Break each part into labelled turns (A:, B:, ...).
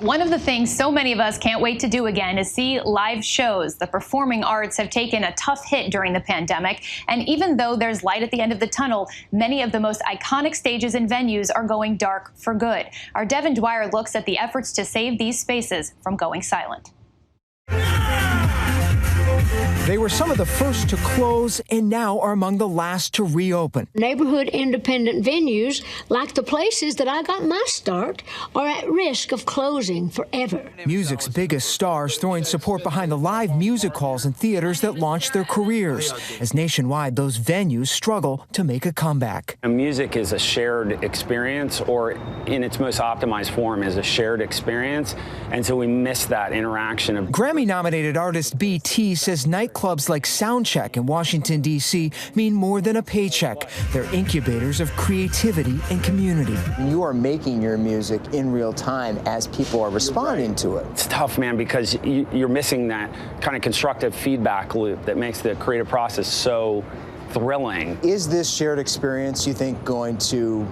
A: One of the things so many of us can't wait to do again is see live shows. The performing arts have taken a tough hit during the pandemic, and even though there's light at the end of the tunnel, many of the most iconic stages and venues are going dark for good. Our Devin Dwyer looks at the efforts to save these spaces from going silent.
B: They were some of the first to close and now are among the last to reopen.
C: Neighborhood independent venues, like the places that I got my start, are at risk of closing forever.
B: Music's biggest stars throwing support behind the live music halls and theaters that launched their careers, as nationwide those venues struggle to make a comeback.
D: Music is a shared experience, or in its most optimized form is a shared experience, and so we miss that interaction.
B: Grammy-nominated artist BT says nightclubs like Soundcheck in Washington, D.C. mean more than a paycheck. They're incubators of creativity and community.
E: You are making your music in real time as people are responding to it.
D: It's tough, man, because you're missing that kind of constructive feedback loop that makes the creative process so thrilling.
E: Is this shared experience, you think, going to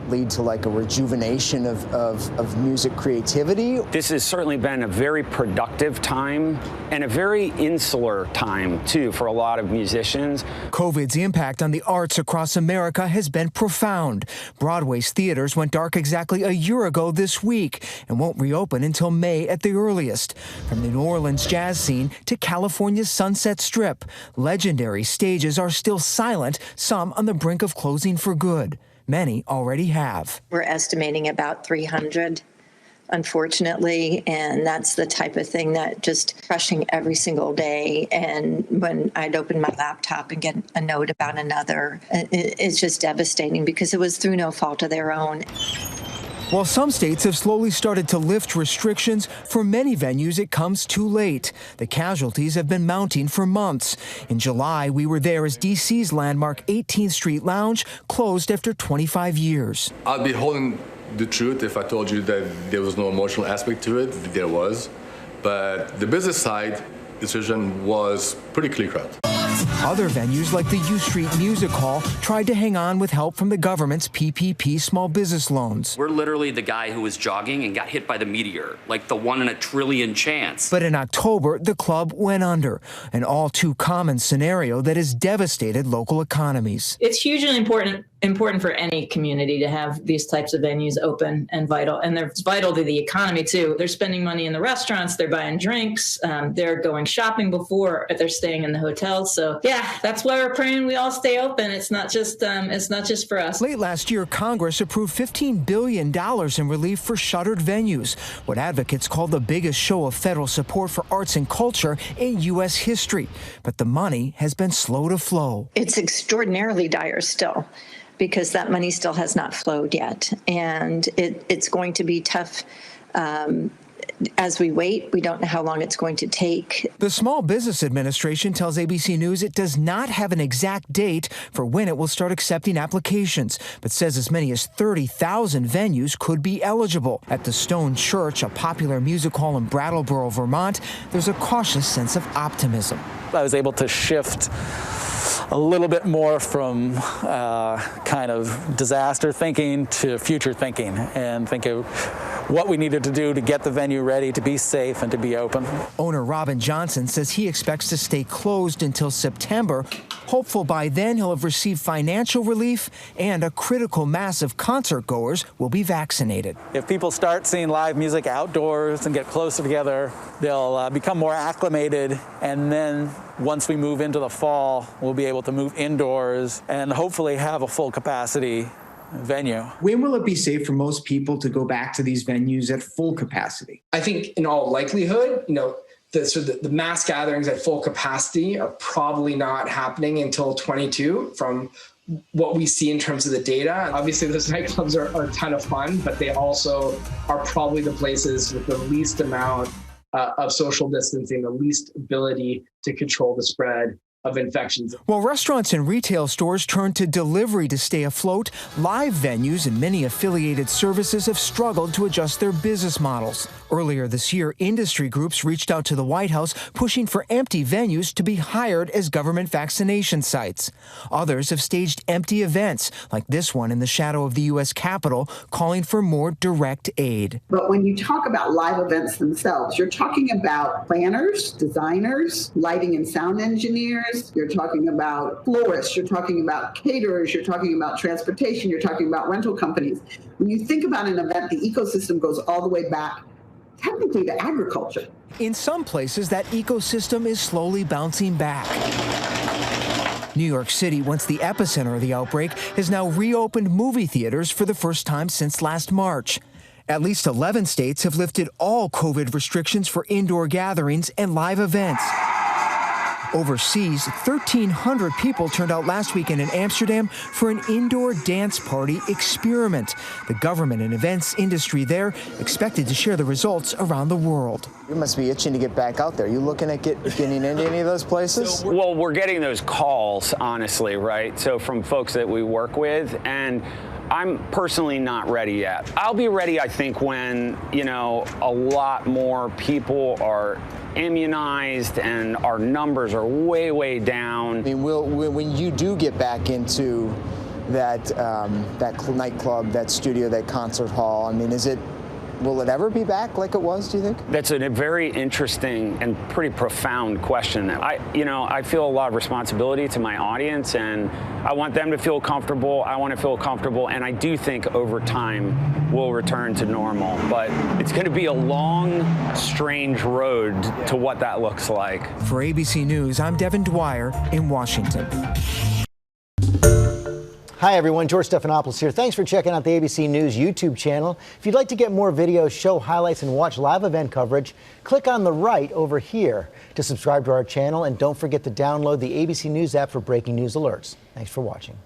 E: lead to like a rejuvenation of music creativity?
D: This has certainly been a very productive time and a very insular time, too, for a lot of musicians.
B: COVID's impact on the arts across America has been profound. Broadway's theaters went dark exactly a year ago this week and won't reopen until May at the earliest. From the New Orleans jazz scene to California's Sunset Strip, legendary stages are still silent, some on the brink of closing for good. Many already have.
F: We're estimating about 300, unfortunately, and that's the type of thing that just crushing every single day. And when I'd open my laptop and get a note about another, it's just devastating because it was through no fault of their own.
B: While some states have slowly started to lift restrictions, for many venues it comes too late. The casualties have been mounting for months. In July, we were there as D.C.'s landmark 18th Street Lounge closed after 25 years.
G: I'd be holding the truth if I told you that there was no emotional aspect to it. There was. But the business side decision was pretty clear-cut.
B: Other venues like the U Street Music Hall tried to hang on with help from the government's PPP small business loans.
H: We're literally the guy who was jogging and got hit by the meteor, like the 1 in a trillion chance.
B: But in October, the club went under, an all too common scenario that has devastated local economies.
I: It's hugely important for any community to have these types of venues open and vital. And they're vital to the economy, too. They're spending money in the restaurants, they're buying drinks, they're going shopping before they're staying in the hotels. So, yeah, that's why we're praying we all stay open. It's not just for us.
B: Late last year, Congress approved $15 billion in relief for shuttered venues, what advocates call the biggest show of federal support for arts and culture in U.S. history. But the money has been slow to flow.
F: It's extraordinarily dire still, because that money still has not flowed yet. And it's going to be tough as we wait. We don't know how long it's going to take.
B: The Small Business Administration tells ABC News it does not have an exact date for when it will start accepting applications, but says as many as 30,000 venues could be eligible. At the Stone Church, a popular music hall in Brattleboro, Vermont, there's a cautious sense of optimism.
J: I was able to shift a little bit more from kind of disaster thinking to future thinking and think of what we needed to do to get the venue ready to be safe and to be open.
B: Owner Robin Johnson says he expects to stay closed until September. Hopeful by then he'll have received financial relief and a critical mass of concert goers will be vaccinated.
J: If people start seeing live music outdoors and get closer together, they'll become more acclimated, and then once we move into the fall, we'll be able to move indoors and hopefully have a full capacity venue.
K: When will it be safe for most people to go back to these venues at full capacity?
L: I think in all likelihood, the mass gatherings at full capacity are probably not happening until 22 from what we see in terms of the data. Obviously, those nightclubs are a ton of fun, but they also are probably the places with the least amount of social distancing, the least ability to control the spread of infections.
B: While restaurants and retail stores turn to delivery to stay afloat, live venues and many affiliated services have struggled to adjust their business models. Earlier this year, industry groups reached out to the White House pushing for empty venues to be hired as government vaccination sites. Others have staged empty events, like this one in the shadow of the U.S. Capitol, calling for more direct aid.
M: But when you talk about live events themselves, you're talking about planners, designers, lighting and sound engineers, you're talking about florists, you're talking about caterers, you're talking about transportation, you're talking about rental companies. When you think about an event, the ecosystem goes all the way back technically to agriculture.
B: In some places, that ecosystem is slowly bouncing back. New York City, once the epicenter of the outbreak, has now reopened movie theaters for the first time since last March. At least 11 states have lifted all COVID restrictions for indoor gatherings and live events. Overseas, 1,300 people turned out last weekend in Amsterdam for an indoor dance party experiment. The government and events industry there expected to share the results around the world.
E: You must be itching to get back out there. You looking at getting into any of those places?
D: Well, we're getting those calls, honestly, right? So from folks that we work with, and I'm personally not ready yet. I'll be ready, I think, when, a lot more people are immunized and our numbers are way, way down.
E: I mean, when you do get back into that nightclub, that studio, that concert hall, I mean, will it ever be back like it was, do you think?
D: That's a very interesting and pretty profound question. I feel a lot of responsibility to my audience, and I want them to feel comfortable. I want to feel comfortable, and I do think over time we'll return to normal. But it's going to be a long, strange road to what that looks like.
B: For ABC News, I'm Devin Dwyer in Washington.
N: Hi, everyone. George Stephanopoulos here. Thanks for checking out the ABC News YouTube channel. If you'd like to get more videos, show highlights, and watch live event coverage, click on the right over here to subscribe to our channel. And don't forget to download the ABC News app for breaking news alerts. Thanks for watching.